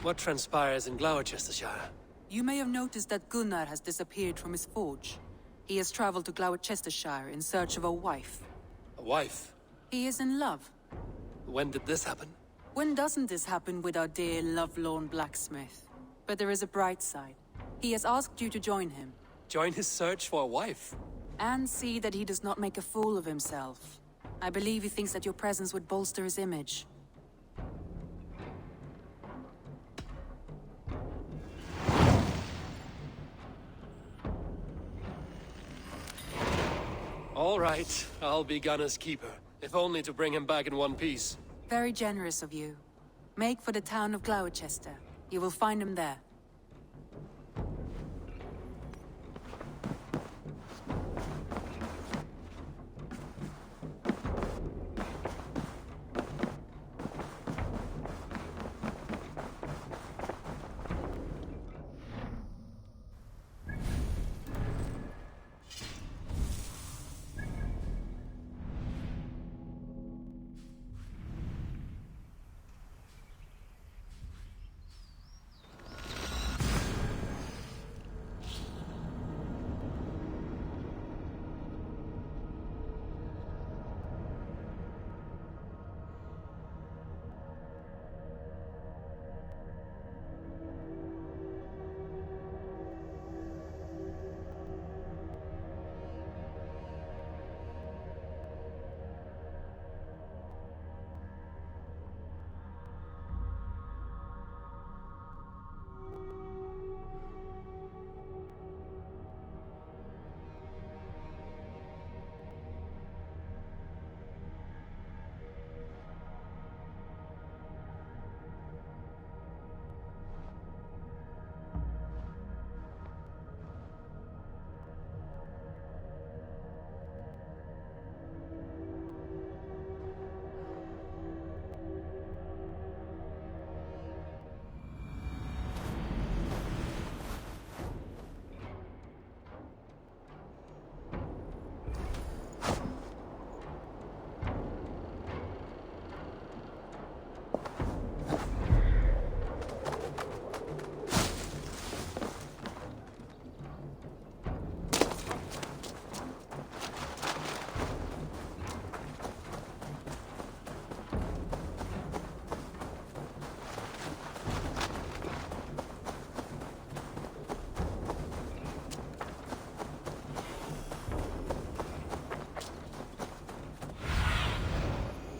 What transpires in Gloucestershire? You may have noticed that Gunnar has disappeared from his forge. He has traveled to Gloucestershire in search of a wife. A wife? He is in love. When did this happen? When doesn't this happen with our dear lovelorn blacksmith? But there is a bright side. He has asked you to join him. Join his search for a wife? And see that he does not make a fool of himself. I believe he thinks that your presence would bolster his image. All right, I'll be Gunnar's keeper, if only to bring him back in one piece. Very generous of you. Make for the town of Gloucester. You will find him there.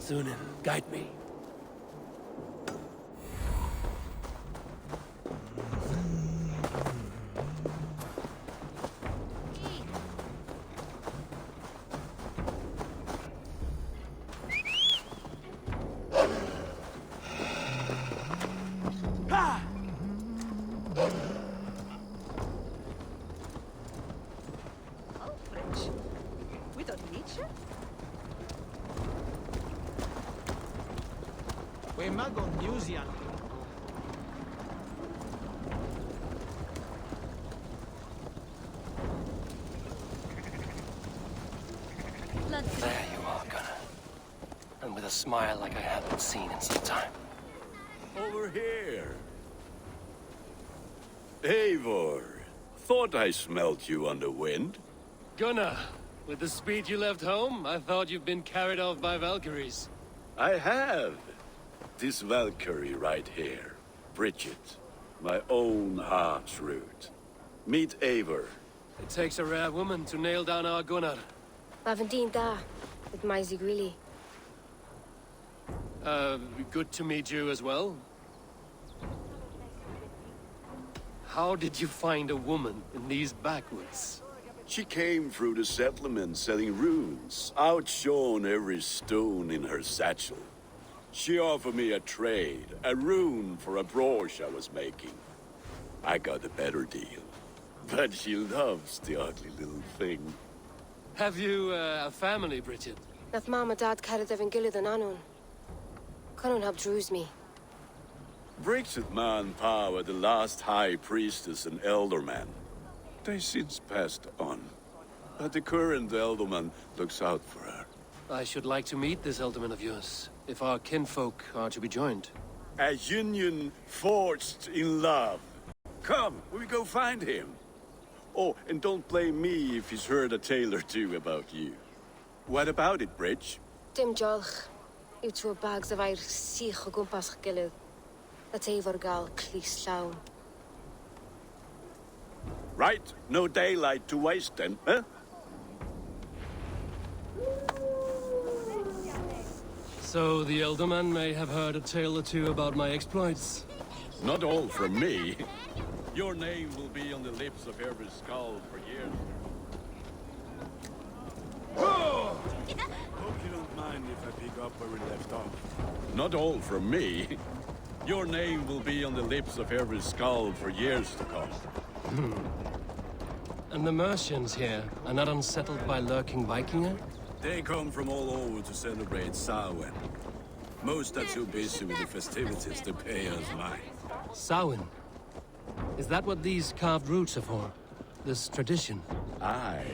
Sunan, guide me. There you are, Gunnar. And with a smile like I haven't seen in some time. Over here. Eivor. Thought I smelt you on the wind. Gunnar, with the speed you left home, I thought you'd been carried off by Valkyries. I have. This Valkyrie right here. Bridget. My own heart's root. Meet Eivor. It takes a rare woman to nail down our Gunnar. Lavendine da, with my Zigwili. Good to meet you as well. How did you find a woman in these backwoods? She came through the settlement selling runes, outshone every stone in her satchel. She offered me a trade, a rune for a brooch I was making. I got a better deal. But she loves the ugly little thing. Have you a family, Bridget? Nath mama dad carried evan gilid an anun. Cannon helped druise me. Bridget man Pa were the last high priestess and elderman. They since passed on. But the current elderman looks out for her. I should like to meet this elderman of yours, if our kinfolk are to be joined. A union forged in love. Come, we go find him. Oh, and don't blame me if he's heard a tale or two about you. What about it, Bridge? Dim jolch. Yw trwy bags of air sych o gwmpas gilydd. That Eivor gal clis llawn. Right, no daylight to waste then, huh? So the elder man may have heard a tale or two about my exploits. Not all from me. Your name will be on the lips of every skull for years. Hope you don't mind if I pick up where we left off. Not all from me. Your name will be on the lips of every skull for years to come. And the Mercians here are not unsettled by lurking Vikinger? They come from all over to celebrate Samhain. Most are too busy with the festivities to pay us mind. Samhain? Is that what these carved roots are for? This tradition? Aye.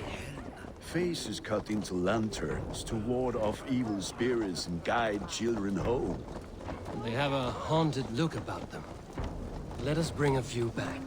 Faces cut into lanterns to ward off evil spirits and guide children home. They have a haunted look about them. Let us bring a few back.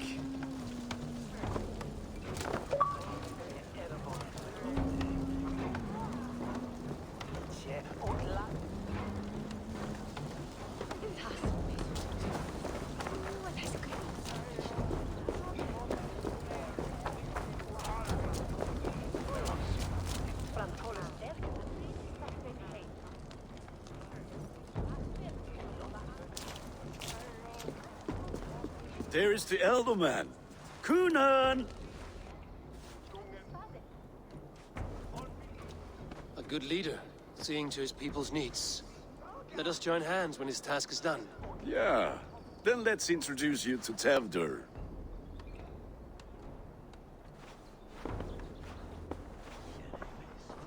There is the elder man. Kunan! A good leader, seeing to his people's needs. Let us join hands when his task is done. Yeah. Then let's introduce you to Tevdur.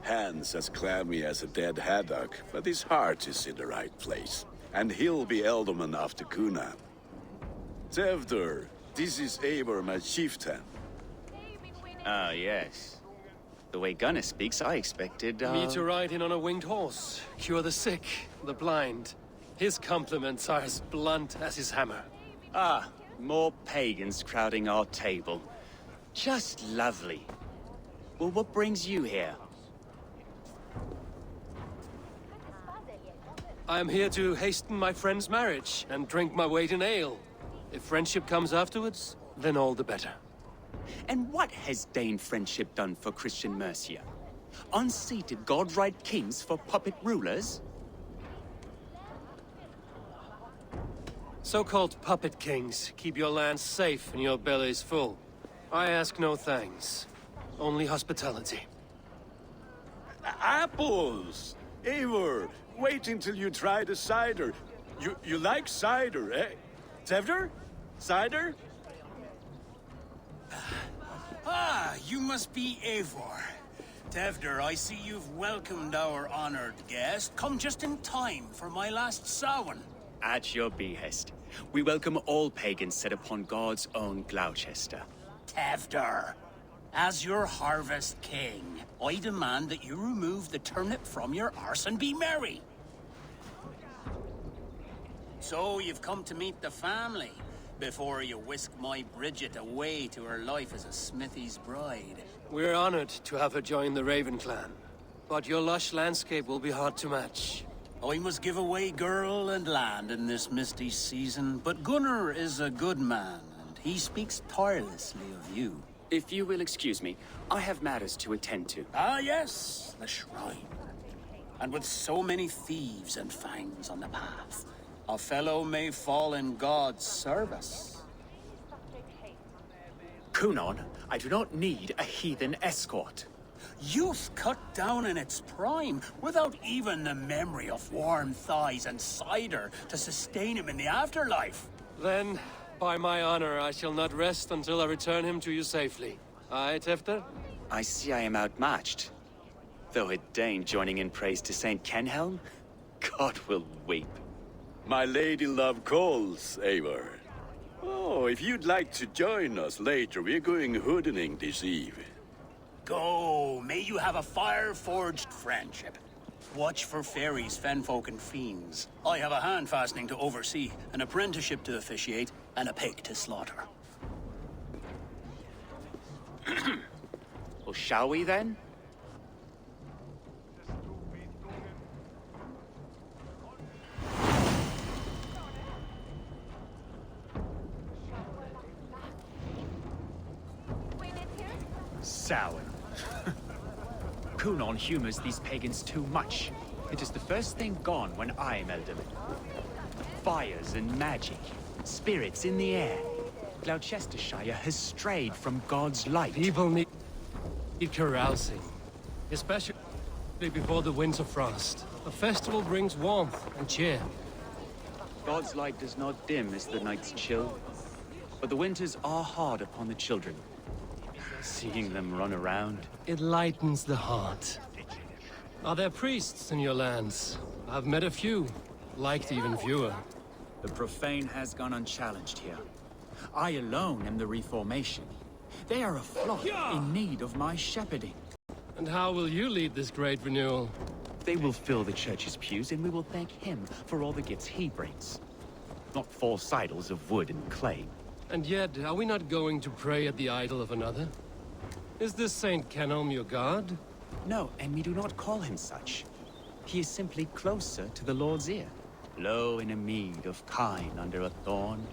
Hands as clammy as a dead haddock, but his heart is in the right place. And he'll be Elderman after Kunan. Tevdur, this is Eivor, my chieftain. Ah, yes. The way Gunnar speaks, I expected, Me to ride in on a winged horse, cure the sick, the blind. His compliments are as blunt as his hammer. Ah, more pagans crowding our table. Just lovely. Well, what brings you here? I am here to hasten my friend's marriage and drink my weight in ale. If friendship comes afterwards, then all the better. And what has Dane friendship done for Christian Mercia? Unseated godright kings for puppet rulers? So-called puppet kings keep your lands safe and your bellies full. I ask no thanks, only hospitality. Apples! Eivor, wait until you try the cider. You like cider, eh? Tevdur? Cider? Ah, you must be Eivor. Tevdur, I see you've welcomed our honored guest. Come just in time for my last Samhain. At your behest. We welcome all pagans set upon God's own Gloucester. Tevdur, as your harvest king, I demand that you remove the turnip from your arse and be merry. So you've come to meet the family, before you whisk my Bridget away to her life as a smithy's bride. We're honored to have her join the Raven clan, but your lush landscape will be hard to match. I must give away girl and land in this misty season, but Gunnar is a good man, and he speaks tirelessly of you. If you will excuse me, I have matters to attend to. Ah yes, the shrine. And with so many thieves and fangs on the path, a fellow may fall in God's service. Kunan, I do not need a heathen escort. Youth cut down in its prime, without even the memory of warm thighs and cider to sustain him in the afterlife. Then, by my honor, I shall not rest until I return him to you safely. Aye, Tevdur? I see I am outmatched. Though a Dane joining in praise to Saint Kenhelm, God will weep. My lady love calls, Eivor. Oh, if you'd like to join us later, we're going hoodening this eve. Go, may you have a fire-forged friendship. Watch for fairies, fenfolk, and fiends. I have a hand fastening to oversee, an apprenticeship to officiate, and a pig to slaughter. Well, shall we then? Sour. Kunon humors these pagans too much. It is the first thing gone when I am elderly. Fires and magic, spirits in the air. Gloucestershire has strayed from God's light. People need carousing, especially before the winter frost. A festival brings warmth and cheer. God's light does not dim as the nights chill, but the winters are hard upon the children. Seeing them run around. It lightens the heart. Are there priests in your lands? I've met a few, liked even fewer. The profane has gone unchallenged here. I alone am the Reformation. They are a flock in need of my shepherding. And how will you lead this great renewal? They will fill the church's pews, and we will thank him for all the gifts he brings. Not false idols of wood and clay. And yet, are we not going to pray at the idol of another? Is this Saint Kenelm your god? No, and we do not call him such. He is simply closer to the Lord's ear. Lo, in a mead of kine under a thorn,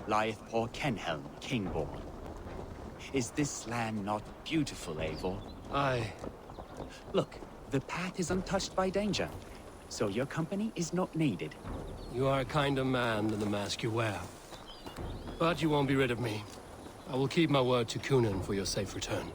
lieth poor Kenhelm, king-born. Is this land not beautiful, Eivor? Aye. Look, the path is untouched by danger, so your company is not needed. You are a kinder man than the mask you wear. But you won't be rid of me. I will keep my word to Kunan for your safe return.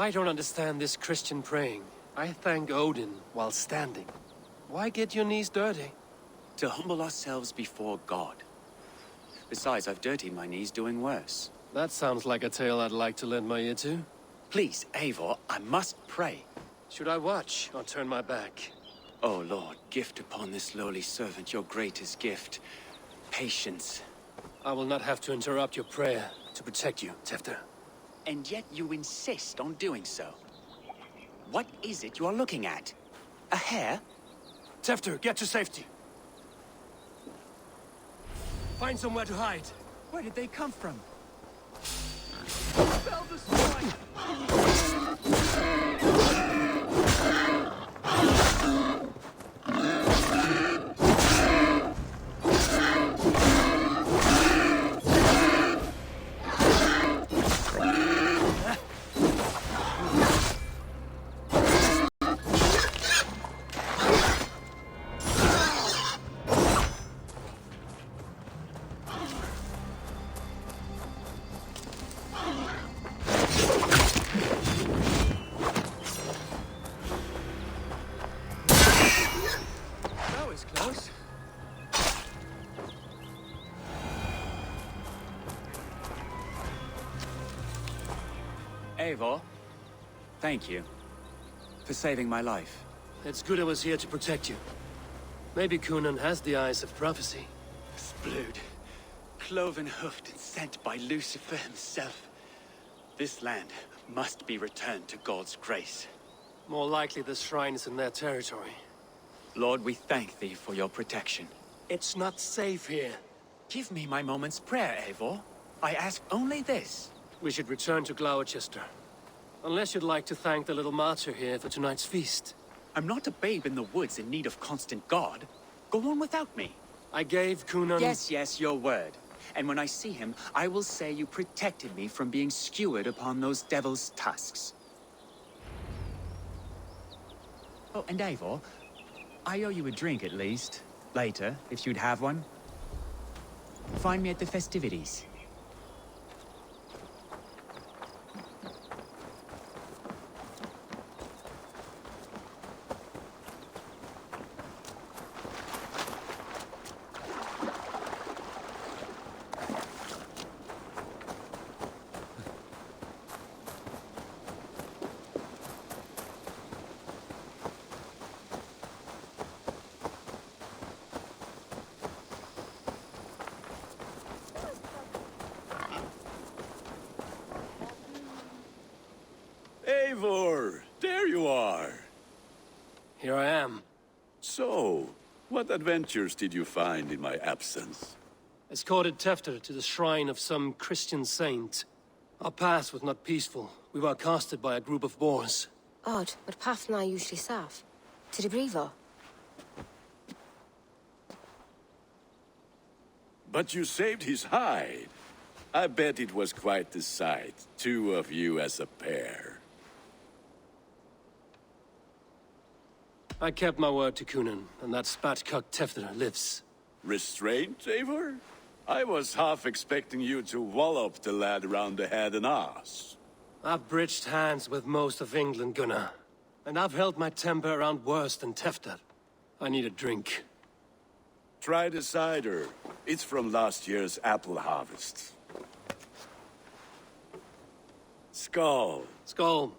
I don't understand this Christian praying. I thank Odin while standing. Why get your knees dirty? To humble ourselves before God. Besides, I've dirtied my knees doing worse. That sounds like a tale I'd like to lend my ear to. Please, Eivor, I must pray. Should I watch or turn my back? Oh Lord, gift upon this lowly servant your greatest gift. Patience. I will not have to interrupt your prayer to protect you, Tefter. And yet you insist on doing so. What is it you are looking at? A hare? Tefter, get to safety. Find somewhere to hide. Where did they come from? Spell the strike! Close. Eivor, thank you for saving my life. It's good I was here to protect you. Maybe Conan has the eyes of prophecy. Splood, cloven-hoofed and sent by Lucifer himself. This land must be returned to God's grace. More likely the shrine is in their territory. Lord, we thank thee for your protection. It's not safe here. Give me my moment's prayer, Eivor. I ask only this. We should return to Gloucester. Unless you'd like to thank the little martyr here for tonight's feast. I'm not a babe in the woods in need of constant guard. Go on without me. I gave Conan... Yes, your word. And when I see him, I will say you protected me from being skewered upon those devil's tusks. Oh, and Eivor, I owe you a drink at least. Later, if you'd have one. Find me at the festivities. Eivor, there you are. Here I am. So, what adventures did you find in my absence? Escorted Tefter to the shrine of some Christian saint. Our path was not peaceful. We were accosted by a group of boars. Odd, but path na usually safe. To the Brevo. But you saved his hide. I bet it was quite the sight, two of you as a pair. I kept my word to Conan, and that spatcock Tefter lives. Restraint, Eivor? I was half expecting you to wallop the lad around the head and ass. I've bridged hands with most of England, Gunnar. And I've held my temper around worse than Tefter. I need a drink. Try the cider. It's from last year's apple harvest. Skull. Skull.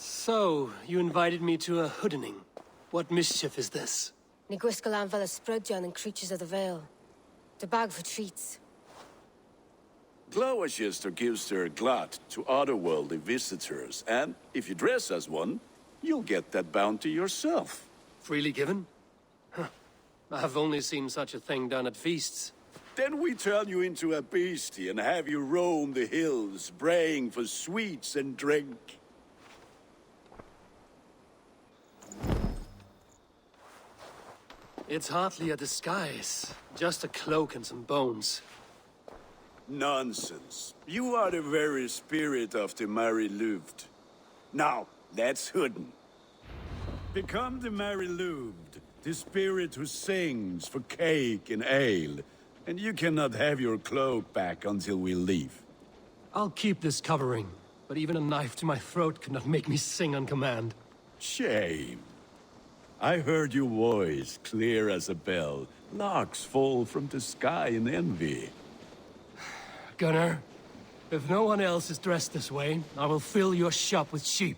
So, you invited me to a hoodening. What mischief is this? Ni gwisgal an fel ysbrydion and creatures of the Vale. The bag for treats. Gloucester gives their glut to otherworldly visitors, and if you dress as one, you'll get that bounty yourself. Freely given? Huh. I've only seen such a thing done at feasts. Then we turn you into a beastie and have you roam the hills, braying for sweets and drink. It's hardly a disguise. Just a cloak and some bones. Nonsense. You are the very spirit of the Mary Louved. Now, let's hoodin. Become the Mary Louved, the spirit who sings for cake and ale, and you cannot have your cloak back until we leave. I'll keep this covering, but even a knife to my throat could not make me sing on command. Shame. I heard your voice clear as a bell. Larks fall from the sky in envy. Gunnar, if no one else is dressed this way, I will fill your shop with sheep.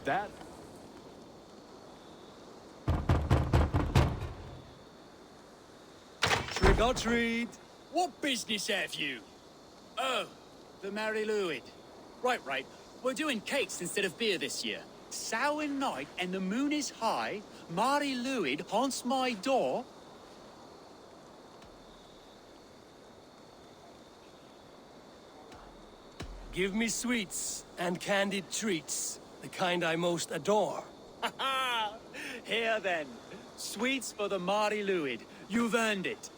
That? Trick or treat! What business have you? Oh, the Mary Louid. Right. We're doing cakes instead of beer this year. Samhain night and the moon is high. Mary Louid haunts my door. Give me sweets and candied treats, the kind I most adore. Here then. Sweets for the Mary Louid. You've earned it.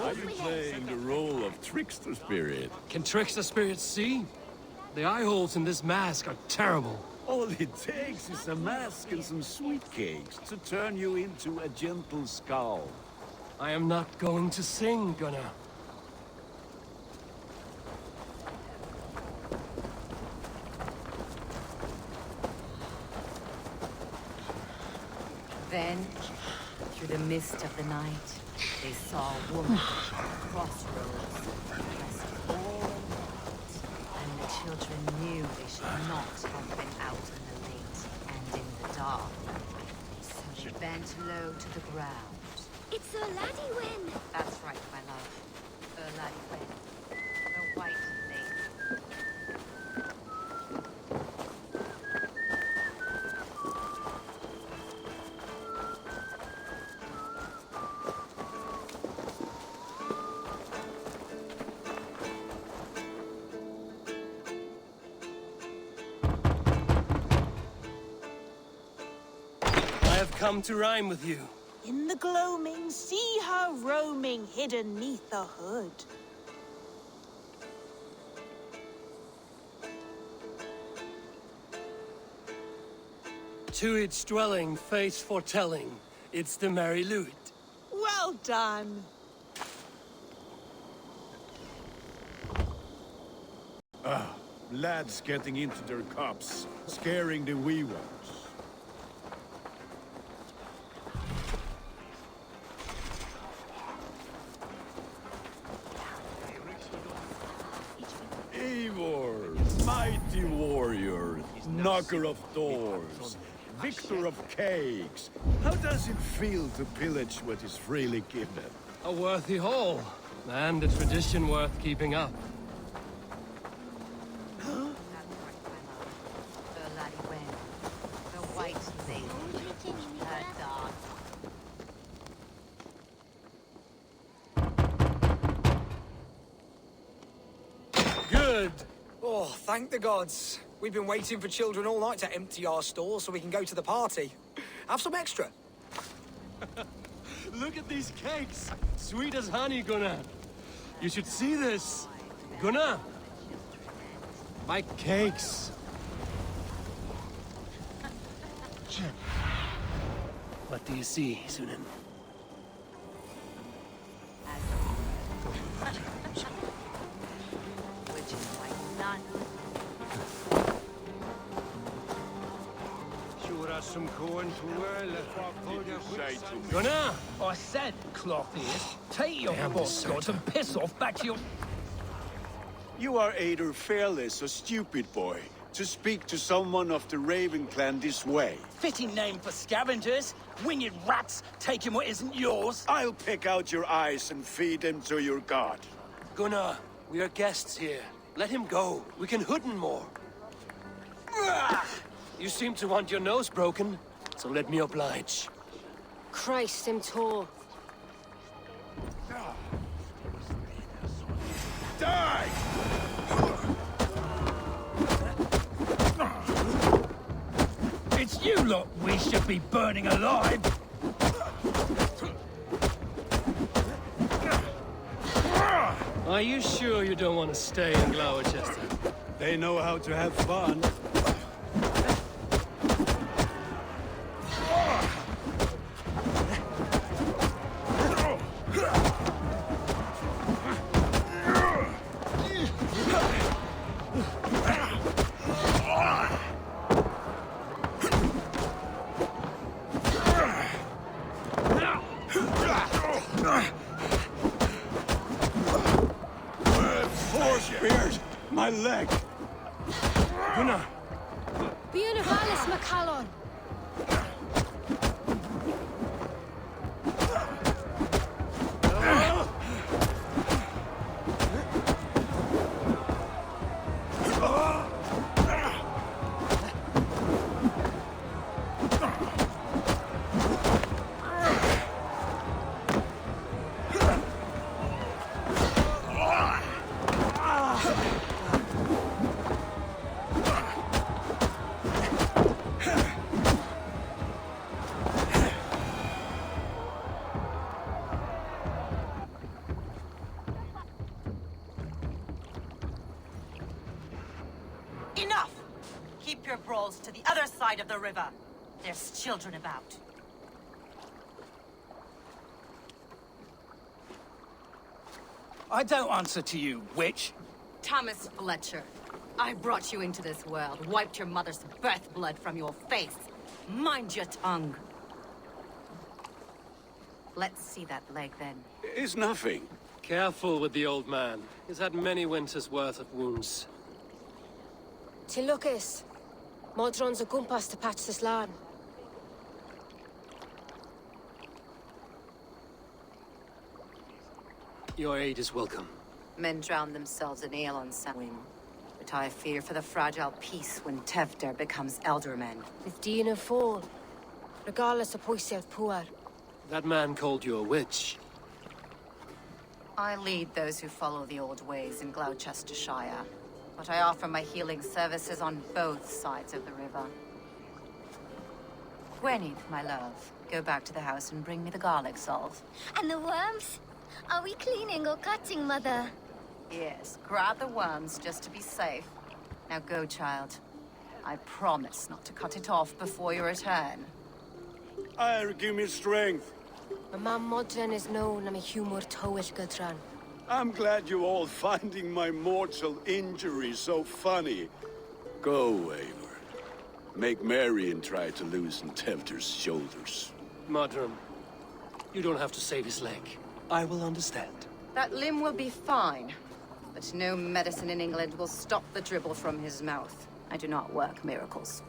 Are you playing the role of trickster spirit? Can trickster spirits see? The eye holes in this mask are terrible. All it takes is a mask and some sweet cakes to turn you into a gentle skull. I am not going to sing, Gunnar. Then, through the mist of the night, they saw a woman crossroads, dressed all in white, and the children knew they should not have been out in the late and in the dark. So they bent low to the ground. It's a laddie win! That's right, my love. Laddie Wen, the White Lady. I have come to rhyme with you. In the gloaming, see her roaming hidden neath the hood. To its dwelling, fate's foretelling, it's the Mary Louid. Well done. Lads getting into their cups, scaring the wee ones. Eivor, mighty warrior, knocker of doors, victor of cakes. How does it feel to pillage what is freely given? A worthy haul, and a tradition worth keeping up. That's right, my love. Laddie Wen, the White Lady. Her dog. Good! Oh, thank the gods. We've been waiting for children all night to empty our stores so we can go to the party. Have some extra. Look at these cakes! Sweet as honey, Gunnar. You should see this. Gunnar! My cakes! What do you see, Sunan? Which is why none. Gunnar! I said, cloth ears, take your Damn boss deserter. gods and piss off back to your... You are either fearless or stupid, boy, to speak to someone of the Raven clan this way. Fitting name for scavengers, winged rats taking what isn't yours. I'll pick out your eyes and feed them to your god. Gunnar, we are guests here. Let him go. We can hood him more. You seem to want your nose broken, so let me oblige. Christ, him tall. Die! It's you lot we should be burning alive. Are you sure you don't want to stay in Gloucester? They know how to have fun. Beard! My leg! Gunnar! Bíonavalis Macallon! Enough! Keep your brawls to the other side of the river. There's children about. I don't answer to you, witch. Thomas Fletcher, I brought you into this world, wiped your mother's birth blood from your face. Mind your tongue. Let's see that leg, then. It's nothing. Careful with the old man. He's had many winters' worth of wounds. Tilukis. Modron's a gumpas to patch this land. Your aid is welcome. Men drown themselves in ale on Samhain. But I fear for the fragile peace when Tevder becomes eldermen. With Dean and Fall. Regardless of Poisiel Puar. That man called you a witch. I lead those who follow the old ways in Gloucestershire. But I offer my healing services on both sides of the river. Gwyneth, my love, go back to the house and bring me the garlic salt. And the worms? Are we cleaning or cutting, Mother? Yes, grab the worms just to be safe. Now go, child. I promise not to cut it off before you return. Give me strength. My mom Modron is known I'm a humor towish Gudran. I'm glad you're all finding my mortal injury so funny. Go, Eivor. Make merry and try to loosen Tevder's shoulders. Modron, you don't have to save his leg. I will understand. That limb will be fine. But no medicine in England will stop the dribble from his mouth. I do not work miracles.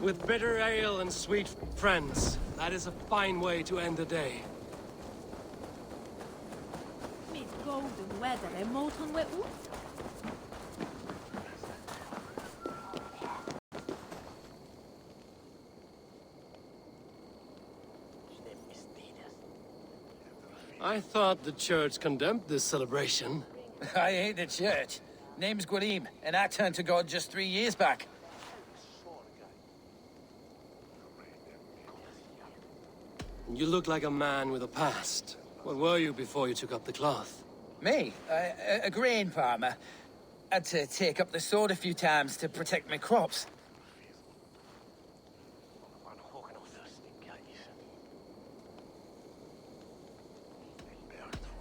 With bitter ale and sweet friends, that is a fine way to end the day. Miss golden weather and molten wet wood. I thought the church condemned this celebration. I hate the church. Name's Gwalim, and I turned to God just 3 years back. You look like a man with a past. What were you before you took up the cloth? Me? A grain farmer. Had to take up the sword a few times to protect my crops.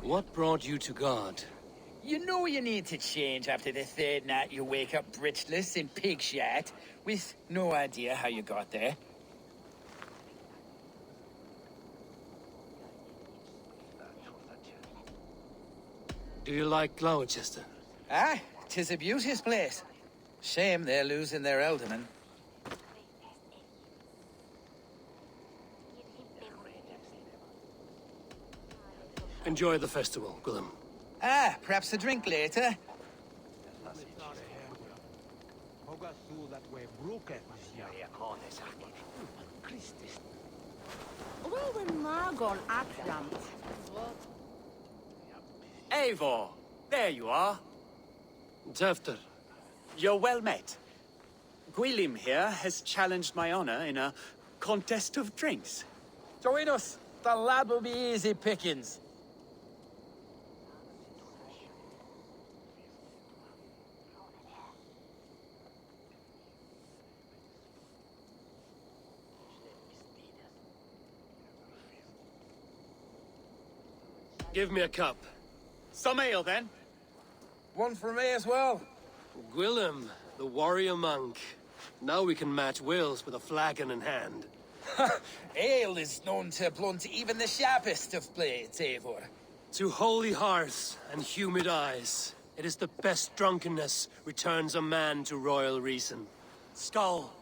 What brought you to God? You know you need to change after the third night you wake up britchless in pig shit, with no idea how you got there. Do you like Gloucester? Ah, 'Tis a beauteous place. Shame they're losing their alderman. Enjoy the festival, Gwilym. Ah, perhaps a drink later. Eivor, there you are. Tefter. You're well met. Gwilym here has challenged my honor in a contest of drinks. Join us. The lad will be easy pickings. Give me a cup. Some ale, then. One for me as well. Gwilym, the warrior monk. Now we can match wills with a flagon in hand. Ale is known to blunt even the sharpest of blades, Eivor. To holy hearts and humid eyes, it is the best drunkenness returns a man to royal reason. Skull.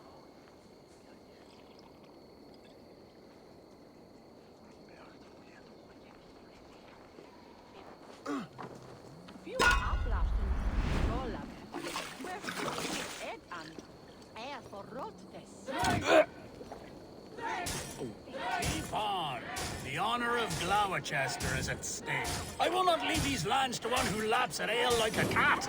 Keep on. The honor of Gloucester is at stake. I will not leave these lands to one who laps at ale like a cat.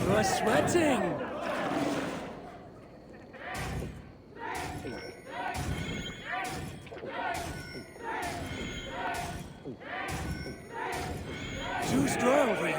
You're sweating! Too strong for you.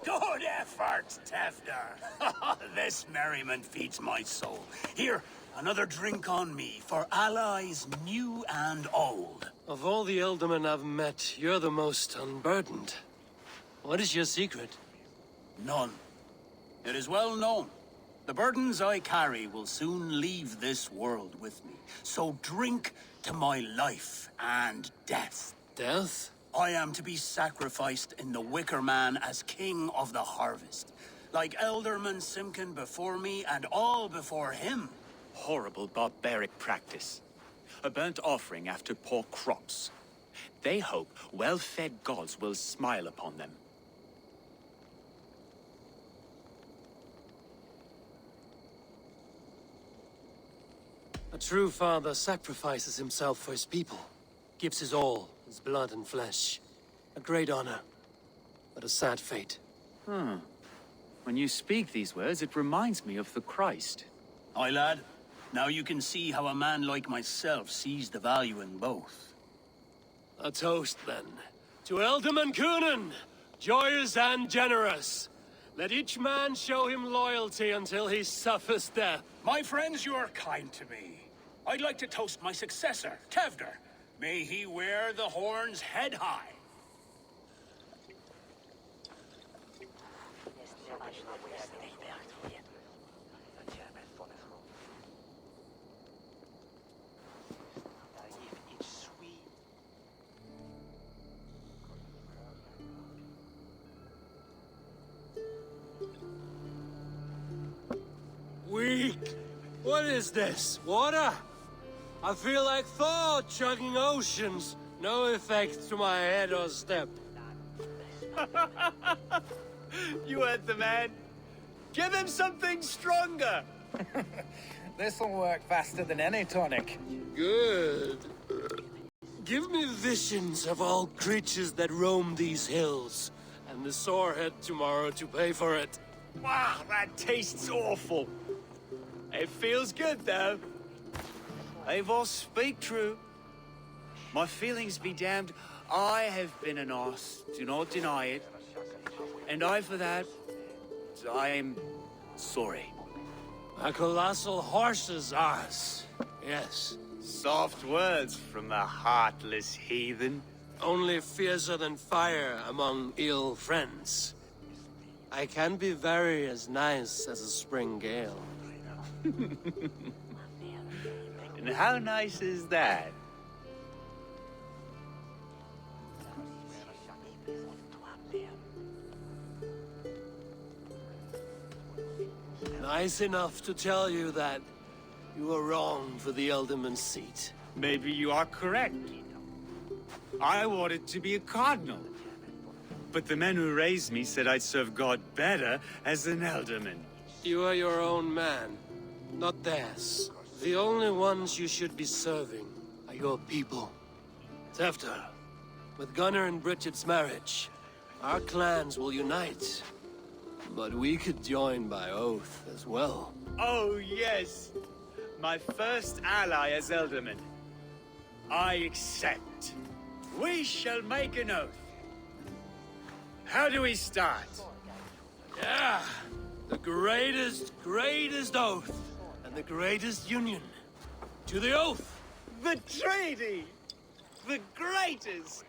Good effort, Tefter. This merriment feeds my soul. Here, another drink on me for allies new and old. Of all the ealdormen I've met, you're the most unburdened. What is your secret? None. It is well known. The burdens I carry will soon leave this world with me. So drink to my life and death. Death? I am to be sacrificed in the Wicker Man as king of the harvest. Like Elderman Simkin before me and all before him. Horrible barbaric practice. A burnt offering after poor crops. They hope well-fed gods will smile upon them. A true father sacrifices himself for his people. Gives his all, his blood and flesh. A great honor, but a sad fate. When you speak these words, it reminds me of the Christ. Aye, lad. Now you can see how a man like myself sees the value in both. A toast, then. To Ealdorman Coonan, joyous and generous. Let each man show him loyalty until he suffers death. My friends, you are kind to me. I'd like to toast my successor, Tefder. May he wear the horns head high. Weak! What is this? Water? I feel like Thor chugging oceans. No effect to my head or step. You heard the man. Give him something stronger. This'll work faster than any tonic. Good. Give me visions of all creatures that roam these hills, and the sorehead tomorrow to pay for it. Wow, that tastes awful. It feels good, though. Eivor, speak true. My feelings be damned. I have been an arse, do not deny it. And I, for that, I am sorry. A colossal horse's arse, yes. Soft words from the heartless heathen. Only fiercer than fire among ill friends. I can be very as nice as a spring gale. And how nice is that? Nice enough to tell you that you were wrong for the Elderman's seat. Maybe you are correct. I wanted to be a cardinal. But the men who raised me said I'd serve God better as an alderman. You are your own man, not theirs. The only ones you should be serving are your people. Tefter, with Gunnar and Bridget's marriage, our clans will unite. But we could join by oath as well. Oh, yes. My first ally as Elderman. I accept. We shall make an oath. How do we start? Yeah, the greatest oath, and the greatest union. To the oath! The treaty! The greatest!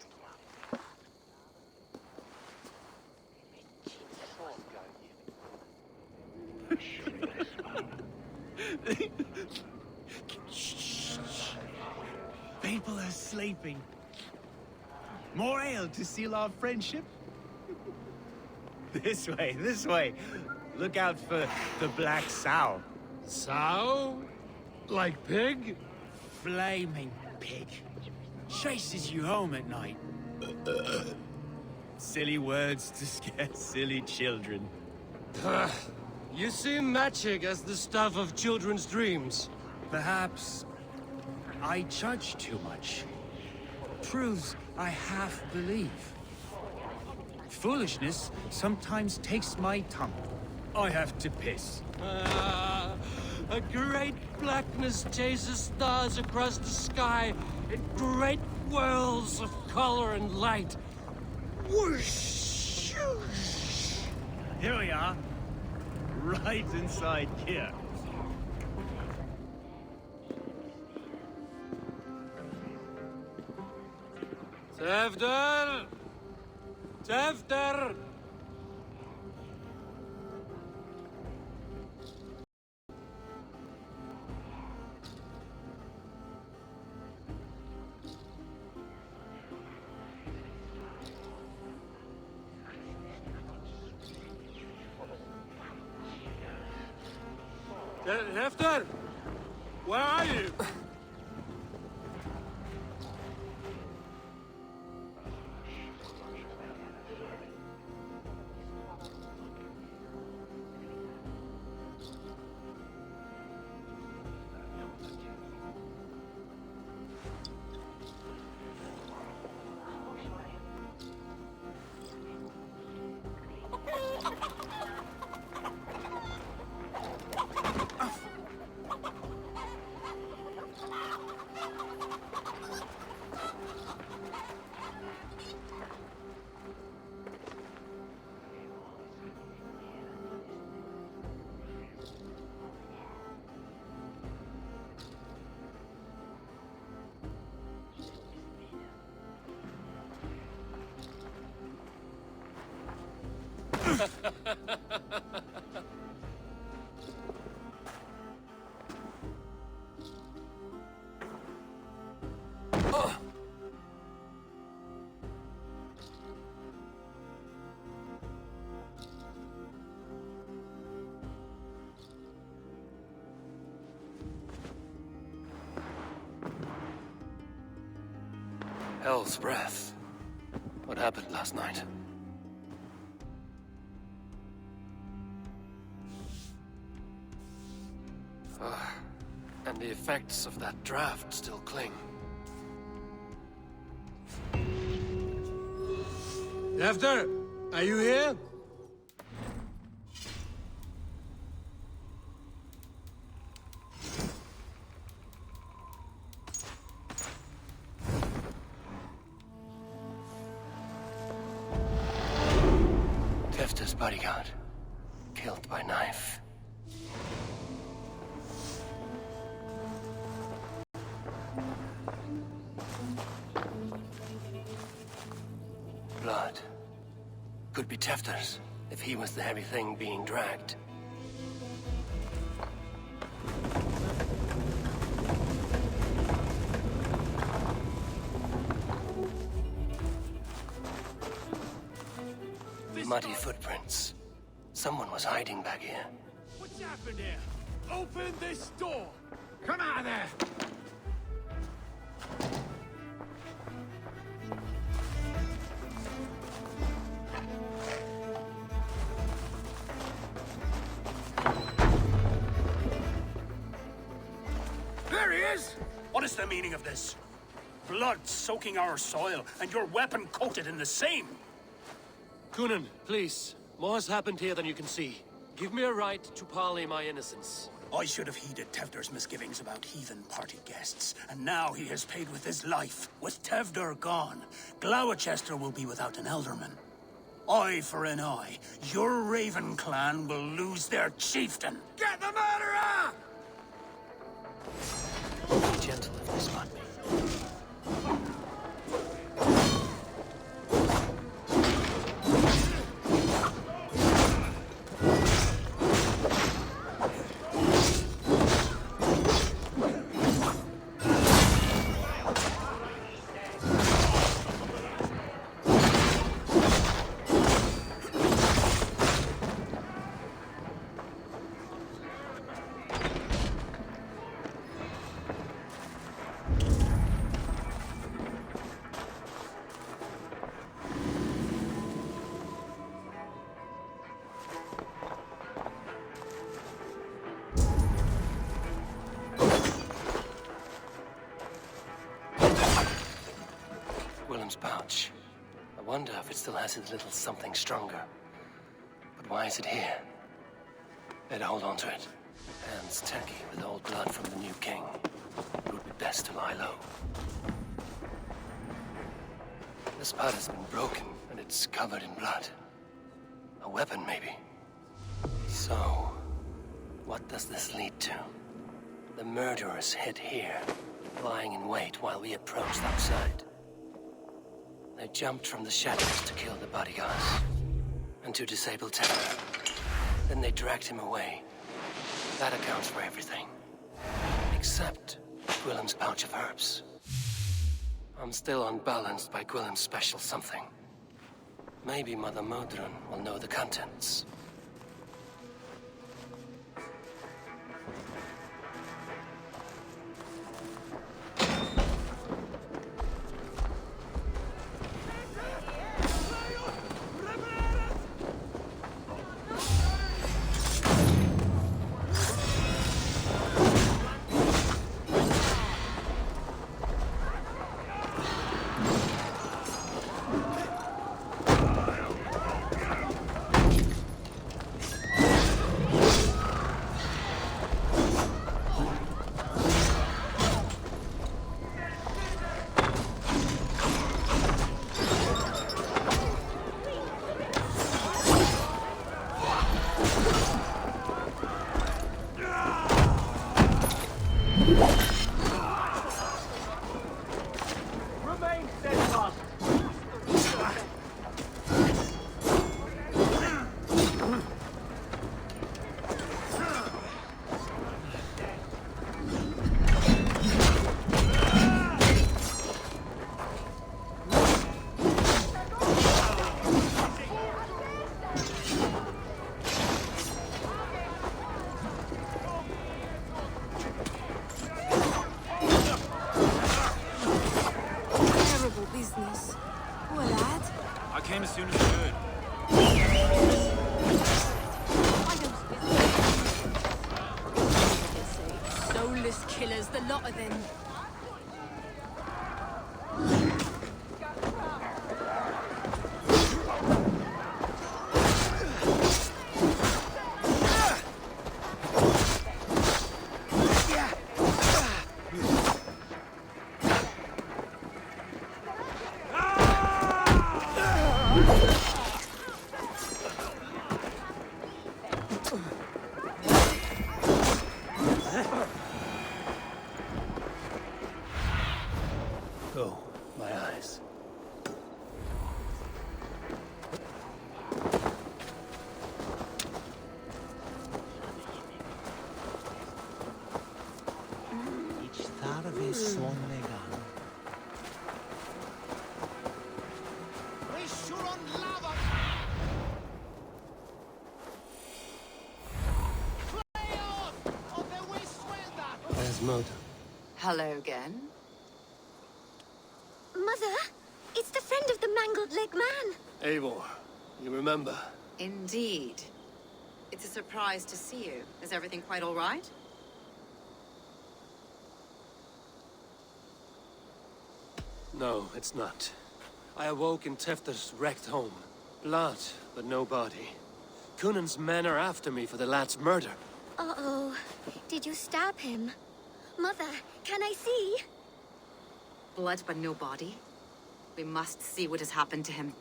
People are sleeping. More ale to seal our friendship? This way, this way. Look out for the black sow. Sow? Like pig? Flaming pig. Chases you home at night. Silly words to scare silly children. You see magic as the stuff of children's dreams. Perhaps I judge too much. Proves I half believe. Foolishness sometimes takes my tongue. I have to piss. A great blackness chases stars across the sky in great whirls of color and light. Whoosh! Here we are. Right inside here. Tefter! Tefter! Tefter! Where are you? Hell's breath. What happened last night? And the effects of that draft still cling. After, are you here? Tefta's bodyguard, killed by knife. Blood. Could be Tefta's, if he was the heavy thing being dragged. Muddy footprints. Someone was hiding back here. What's happened here? Open this door! Come out of there! There he is! What is the meaning of this? Blood soaking our soil, and your weapon coated in the same! Kunan, please. More has happened here than you can see. Give me a right to parley my innocence. I should have heeded Tevder's misgivings about heathen party guests, and now he has paid with his life. With Tevder gone, Gloucester will be without an elderman. Eye for an eye, your Raven clan will lose their chieftain. Get the murderer! Be gentle if they spot me. Pouch. I wonder if it still has its little something stronger. But why is it here? Better hold on to it. Hands tacky with old blood from the new king. It would be best to lie low. This part has been broken, and it's covered in blood. A weapon, maybe. So, what does this lead to? The murderers hid here, lying in wait while we approached outside. They jumped from the shadows to kill the bodyguards, and to disable Tevder. Then they dragged him away. That accounts for everything. Except Gwillem's pouch of herbs. I'm still unbalanced by Gwillem's special something. Maybe Mother Modron will know the contents. then. Oh, my eyes. Each tarve sonnegan. There's Moda. Hello again. Mother, it's the friend of the mangled leg man. Eivor, you remember? Indeed. It's a surprise to see you. Is everything quite all right? No, it's not. I awoke in Tefter's wrecked home. Blood, but no body. Cunan's men are after me for the lad's murder. Uh-oh. Did you stab him? Mother, can I see? Blood but no body. We must see what has happened to him.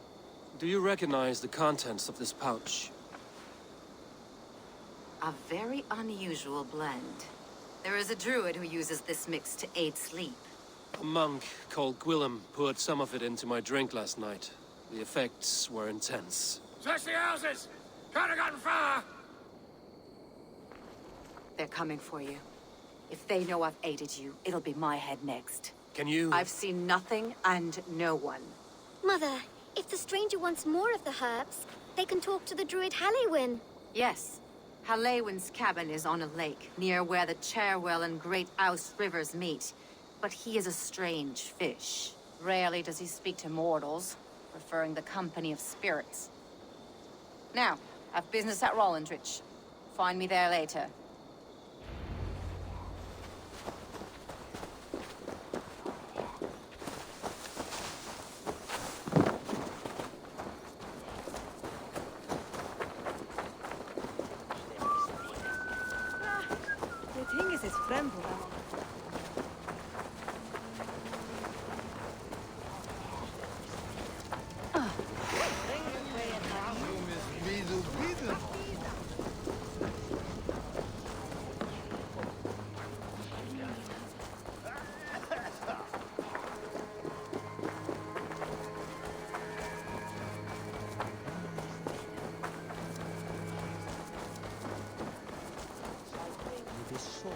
Do you recognize the contents of this pouch? A very unusual blend. There is a druid who uses this mix to aid sleep. A monk called Gwillem poured some of it into my drink last night. The effects were intense. Search the houses! Can't have gotten far! They're coming for you. If they know I've aided you, it'll be my head next. Can you... I've seen nothing and no one. Mother, if the stranger wants more of the herbs, they can talk to the druid Halewyn. Yes. Halewyn's cabin is on a lake, near where the Cherwell and Great Ouse rivers meet. But he is a strange fish. Rarely does he speak to mortals, preferring the company of spirits. Now, I've business at Rollindrich. Find me there later. The thing is his friend. This sword.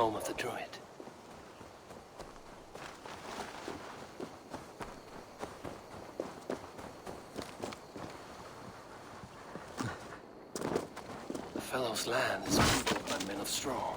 home of the druid. The fellow's land is peopled by men of straw.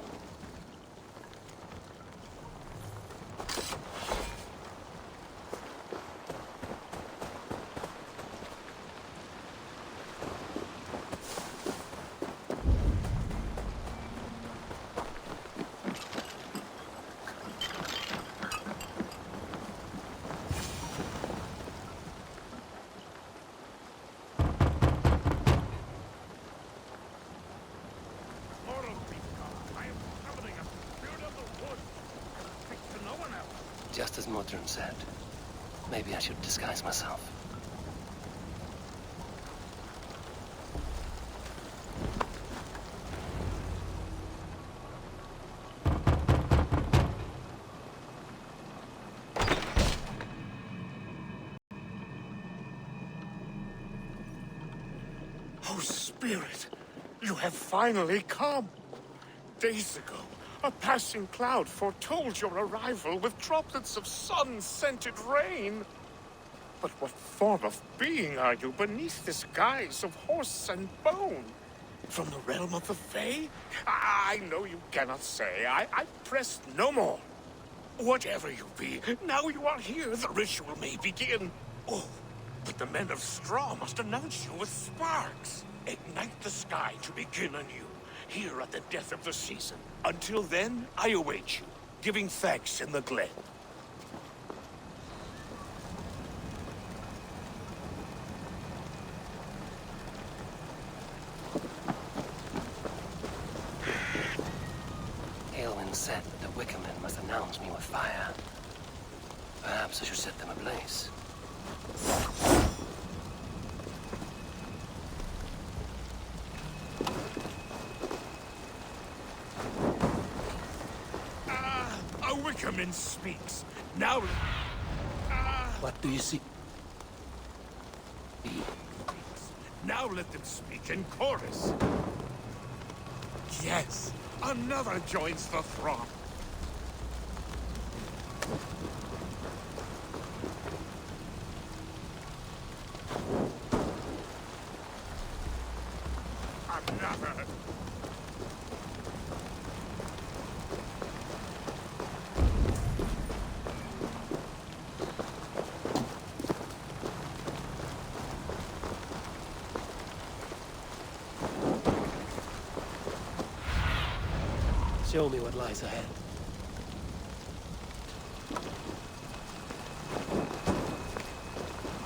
Just as Modron said. Maybe I should disguise myself. Oh, Spirit, you have finally come. Days ago, a passing cloud foretold your arrival with droplets of sun-scented rain. But what form of being are you beneath this guise of horse and bone? From the realm of the Fae? I know you cannot say. I press no more. Whatever you be, now you are here, the ritual may begin. Oh, but the men of straw must announce you with sparks. Ignite the sky to begin anew, here at the death of the season. Until then, I await you, giving thanks in the glen. Aelwyn said that the Wickermen must announce me with fire. Perhaps I should set them ablaze. A Wickerman speaks. Now... What do you see? Now let them speak in chorus. Yes, another joins the throng. Another. Show me what lies ahead.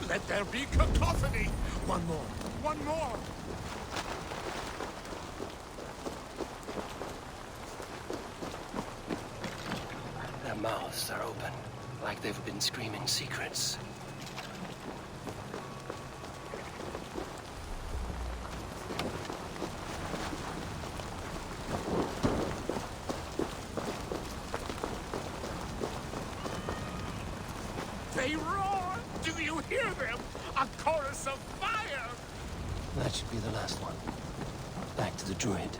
Let there be cacophony. One more. One more. Their mouths are open, like they've been screaming secrets. They roar! Do you hear them? A chorus of fire! That should be the last one. Back to the druid.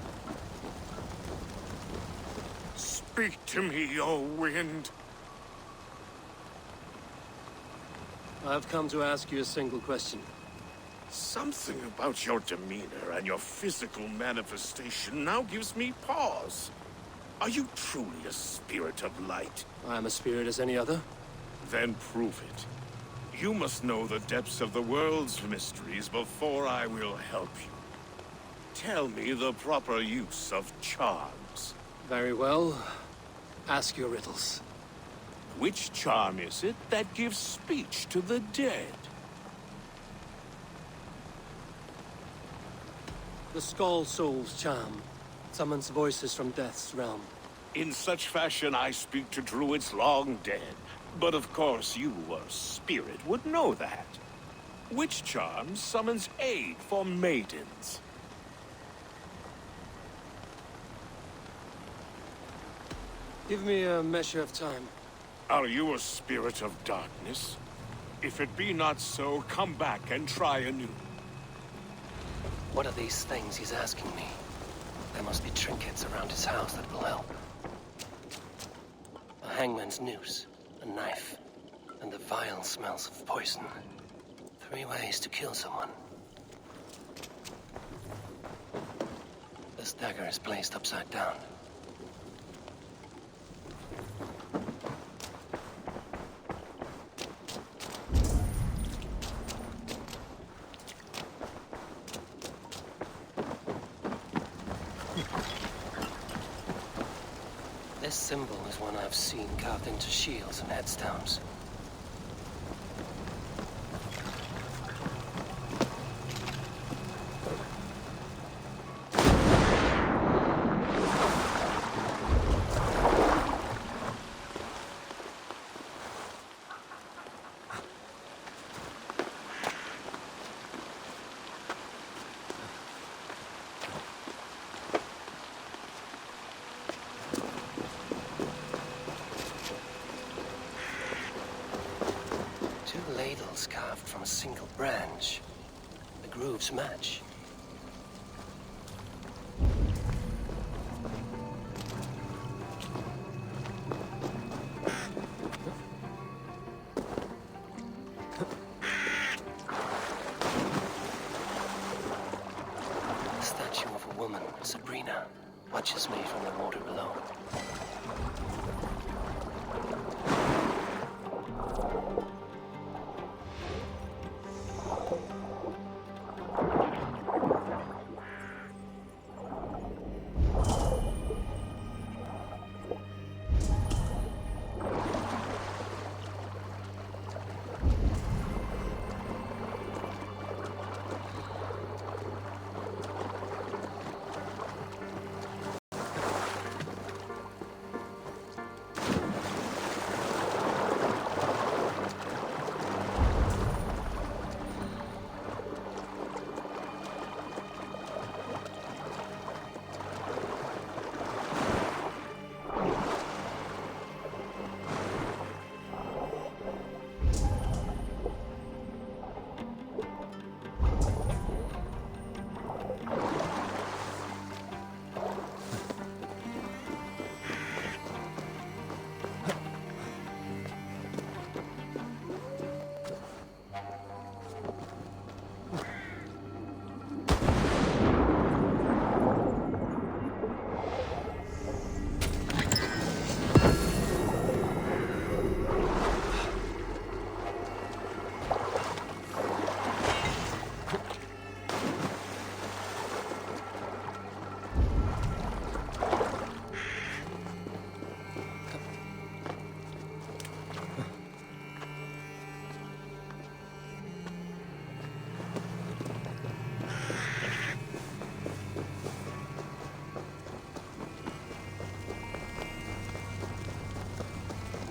Speak to me, O wind. I've come to ask you a single question. Something about your demeanor and your physical manifestation now gives me pause. Are you truly a spirit of light? I am a spirit as any other. Then prove it. You must know the depths of the world's mysteries before I will help you. Tell me the proper use of charms. Very well. Ask your riddles. Which charm is it that gives speech to the dead? The Skull Soul's charm summons voices from death's realm. In such fashion I speak to druids long dead. But of course you, a spirit, would know that. Which charm summons aid for maidens? Give me a measure of time. Are you a spirit of darkness? If it be not so, come back and try anew. What are these things he's asking me? There must be trinkets around his house that will help. hangman's noose, a knife, and the vile smells of poison. 3 ways to kill someone. This dagger is placed upside down. This symbol is one I've seen carved into shields and headstones. Ladles carved from a single branch. The grooves match. The statue of a woman, Sabrina, watches me from the water below.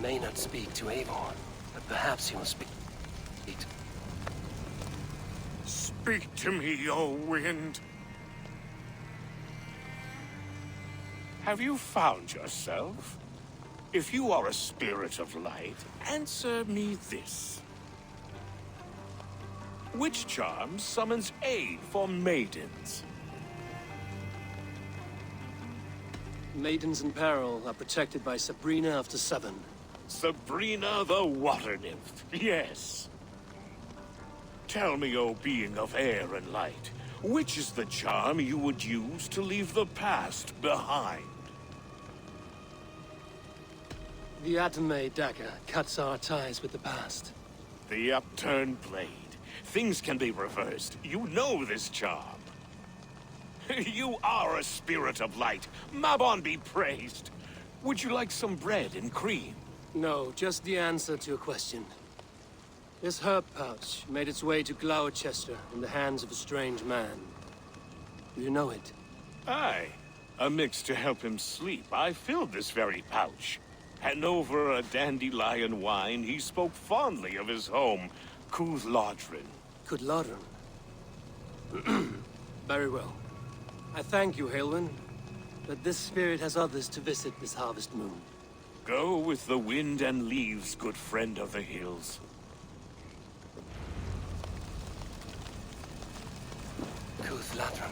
May not speak to Eivor, but perhaps he will speak. Speak to me, O wind. Have you found yourself? If you are a spirit of light, answer me this. Which charm summons aid for maidens? Maidens in peril are protected by Sabrina after 7. Sabrina the water nymph, yes. Tell me, O being of air and light, which is the charm you would use to leave the past behind? The Atome dagger cuts our ties with the past. The upturned blade. Things can be reversed. You know this charm. You are a spirit of light. Mabon be praised. Would you like some bread and cream? No, just the answer to your question. This herb pouch made its way to Gloucester in the hands of a strange man. Do you know it? Aye. A mix to help him sleep. I filled this very pouch. And over a dandelion wine, he spoke fondly of his home, Cúthládrin. Cúthládrin? Very well. I thank you, Haelwyn, but this spirit has others to visit this harvest moon. Go with the wind and leaves, good friend of the hills. Cúthládrin.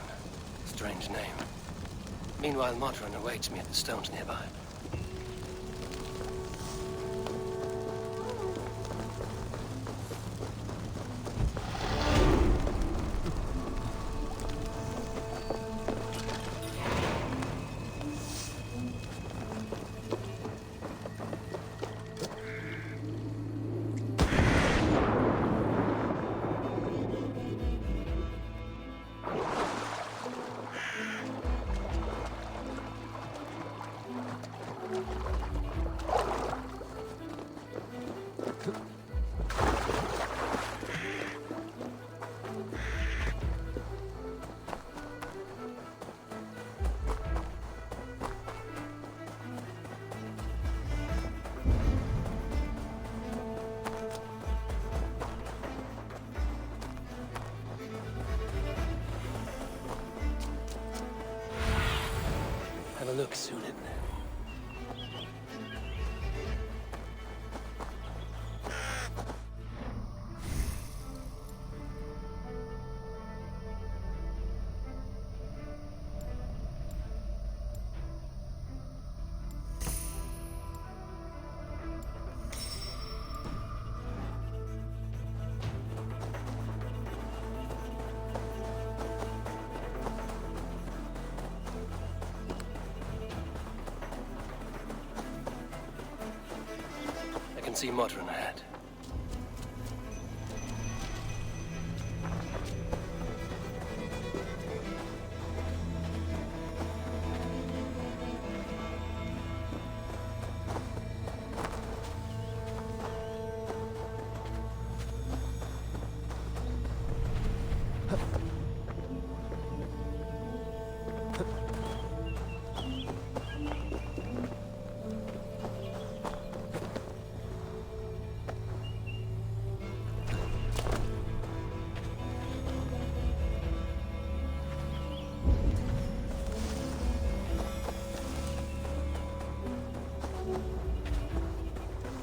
Strange name. Meanwhile, Modron awaits me at the stones nearby. look, Sunan. I can see Modron ahead.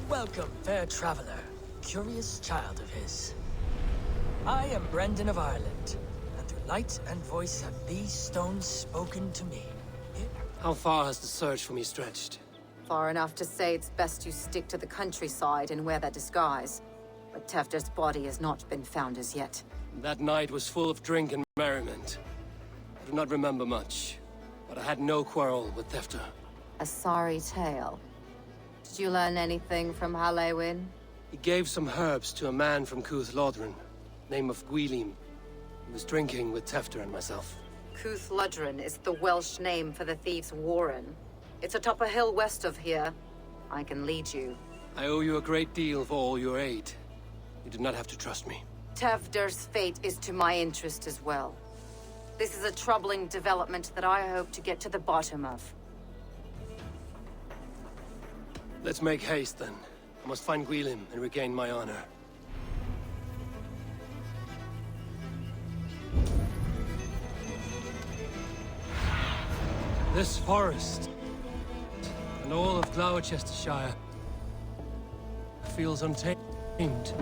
Welcome, fair traveler, curious child of his. I am Brendan of Ireland, and through light and voice have these stones spoken to me. How far has the search for me stretched? Far enough to say it's best you stick to the countryside and wear that disguise. But Tefder's body has not been found as yet. That night was full of drink and merriment. I do not remember much, but I had no quarrel with Tefder. A sorry tale. Did you learn anything from Halewin? He gave some herbs to a man from Cuth Lodren, name of Gwylim. He was drinking with Tefder and myself. Cuth Lodren is the Welsh name for the thieves' warren. It's atop a hill west of here. I can lead you. I owe you a great deal for all your aid. You did not have to trust me. Tefder's fate is to my interest as well. This is a troubling development that I hope to get to the bottom of. Let's make haste, then. I must find Gwylim and regain my honor. This forest, and all of Gloucestershire, feels untamed.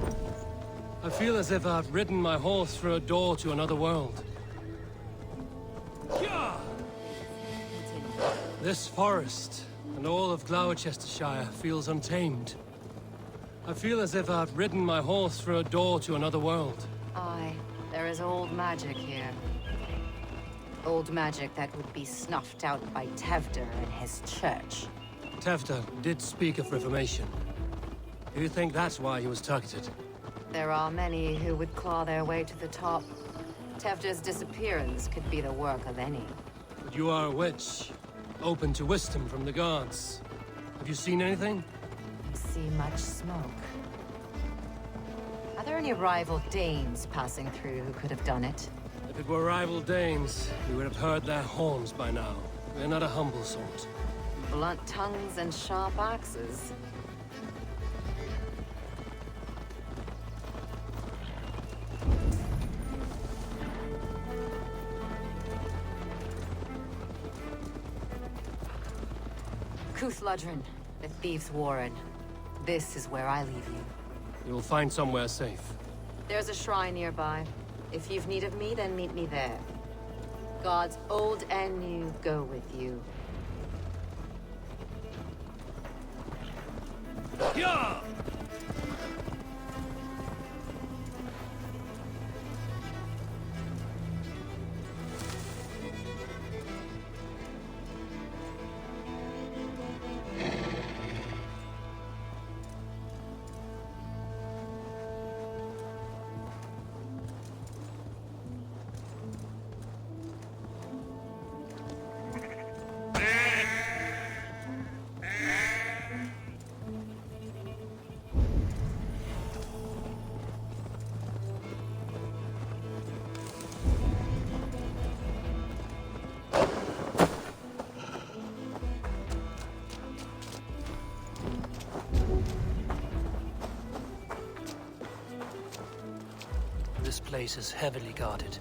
I feel as if I've ridden my horse through a door to another world. This forest, and all of Gloucestershire feels untamed. I feel as if I've ridden my horse through a door to another world. Aye, there is old magic here. Old magic that would be snuffed out by Tefder and his church. Tefder did speak of reformation. Do you think that's why he was targeted? There are many who would claw their way to the top. Tefder's disappearance could be the work of any. But you are a witch, open to wisdom from the gods. Have you seen anything? See much smoke. Are there any rival Danes passing through who could have done it? If it were rival Danes, we would have heard their horns by now. We're not a humble sort. Blunt tongues and sharp axes. Cuth Lodren, the thieves' warren. This is where I leave you. You will find somewhere safe. There's a shrine nearby. If you've need of me, then meet me there. Gods old and new go with you. Yeah! This place is heavily guarded.